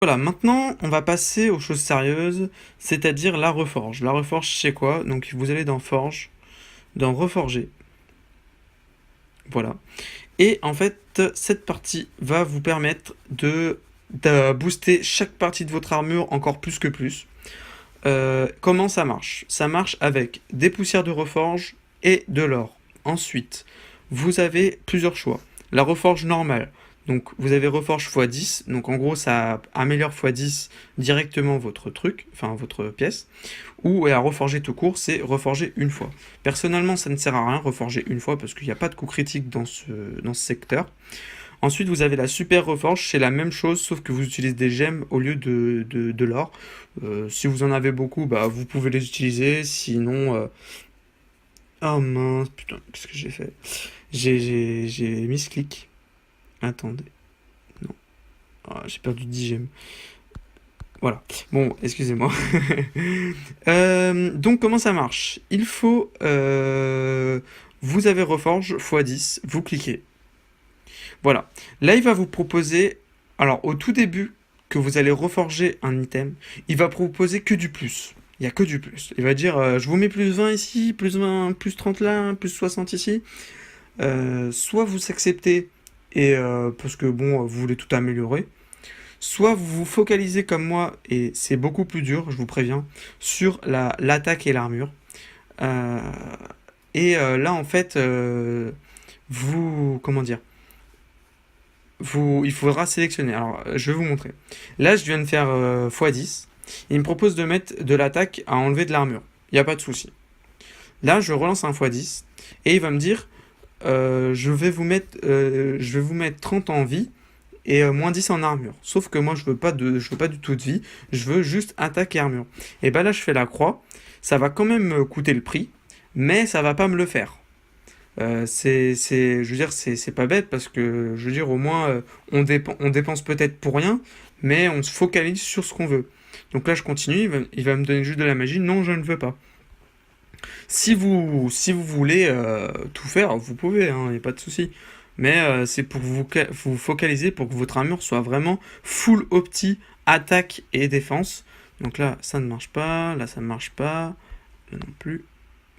Voilà, maintenant on va passer aux choses sérieuses, c'est-à-dire la reforge. La reforge c'est quoi? Donc vous allez dans Forge, dans Reforger. Voilà. Et en fait, cette partie va vous permettre de booster chaque partie de votre armure encore plus que plus. Comment ça marche? Ça marche avec des poussières de reforge et de l'or. Ensuite, vous avez plusieurs choix. La reforge normale. Donc vous avez reforge x10, donc en gros ça améliore x10 directement votre truc, enfin votre pièce, ou à reforger tout court, c'est reforger une fois. Personnellement ça ne sert à rien reforger une fois parce qu'il n'y a pas de coup critique dans ce secteur. Ensuite vous avez la super reforge, c'est la même chose sauf que vous utilisez des gemmes au lieu de l'or. Si vous en avez beaucoup, bah, vous pouvez les utiliser, sinon... Oh mince, putain, qu'est-ce que j'ai fait? J'ai mis ce clic. Attendez. Non. Ah, j'ai perdu 10 gemmes. Voilà. Bon, excusez-moi. Donc, comment ça marche? Il faut... vous avez Reforge x10, vous cliquez. Voilà. Là, il va vous proposer... Alors, au tout début, que vous allez reforger un item, il va proposer que du plus. Il n'y a que du plus. Il va dire, je vous mets plus 20 ici, plus 20, plus 30 là, plus 60 ici. Soit vous acceptez et parce que bon, vous voulez tout améliorer. Soit vous vous focalisez comme moi, et c'est beaucoup plus dur, je vous préviens, sur l'attaque et l'armure. Euh, là, en fait, vous... Comment dire? Il faudra sélectionner. Alors, je vais vous montrer. Là, je viens de faire x10. Il me propose de mettre de l'attaque à enlever de l'armure. Il n'y a pas de souci. Là, je relance un x10 et il va me dire je vais vous mettre 30 en vie et moins 10 en armure. Sauf que moi, je veux pas du tout de vie. Je veux juste attaque et armure. Et bah là, je fais la croix. Ça va quand même me coûter le prix, mais ça va pas me le faire. Je veux dire, c'est pas bête parce que, je veux dire, au moins, on dépense peut-être pour rien, mais on se focalise sur ce qu'on veut. Donc là, je continue, il va me donner juste de la magie. Non, je ne veux pas. Si vous voulez tout faire, vous pouvez, il n'y a pas de souci. Mais c'est pour vous focaliser pour que votre armure soit vraiment full opti, attaque et défense. Donc là, ça ne marche pas, là, ça ne marche pas, là non plus.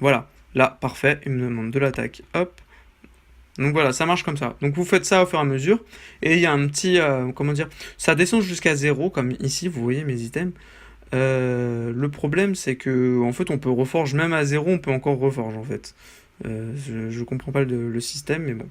Voilà, là, parfait, il me demande de l'attaque, hop. Donc voilà, ça marche comme ça. Donc vous faites ça au fur et à mesure. Et il y a un petit, comment dire, ça descend jusqu'à 0, comme ici, vous voyez mes items. Le problème, c'est que en fait, on peut reforge même à 0, on peut encore reforge en fait. Je comprends pas le système, mais bon.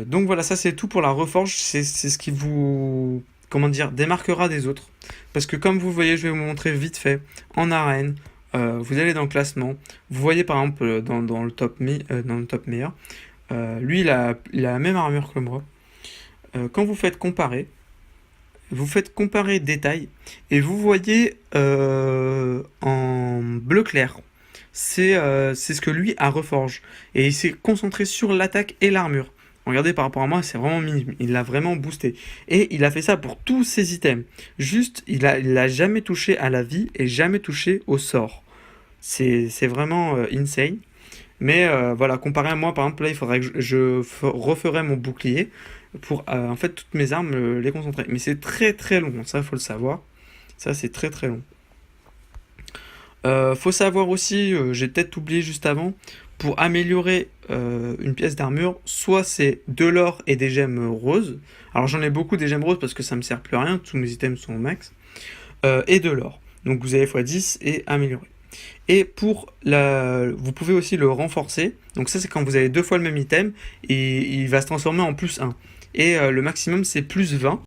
Donc voilà, ça c'est tout pour la reforge. C'est ce qui vous, comment dire, démarquera des autres. Parce que comme vous voyez, je vais vous montrer vite fait en arène. Vous allez dans le classement. Vous voyez par exemple dans le top meilleur. Lui, il a la même armure que moi. Quand vous faites comparer détail et vous voyez en bleu clair. C'est ce que lui a reforge. Et il s'est concentré sur l'attaque et l'armure. Regardez par rapport à moi, c'est vraiment minime. Il l'a vraiment boosté. Et il a fait ça pour tous ses items. Juste, il a jamais touché à la vie et jamais touché au sort. C'est vraiment insane. Mais voilà, comparé à moi, par exemple, là, il faudrait que referais mon bouclier pour, en fait, toutes mes armes, les concentrer. Mais c'est très très long, ça, il faut le savoir. Ça, c'est très très long. Faut savoir aussi, j'ai peut-être oublié juste avant, pour améliorer une pièce d'armure, soit c'est de l'or et des gemmes roses. Alors j'en ai beaucoup des gemmes roses parce que ça me sert plus à rien, tous mes items sont au max. Et de l'or. Donc vous avez x10 et améliorer. Et vous pouvez aussi le renforcer. Donc ça c'est quand vous avez deux fois le même item et il va se transformer en plus 1. Et le maximum c'est plus 20.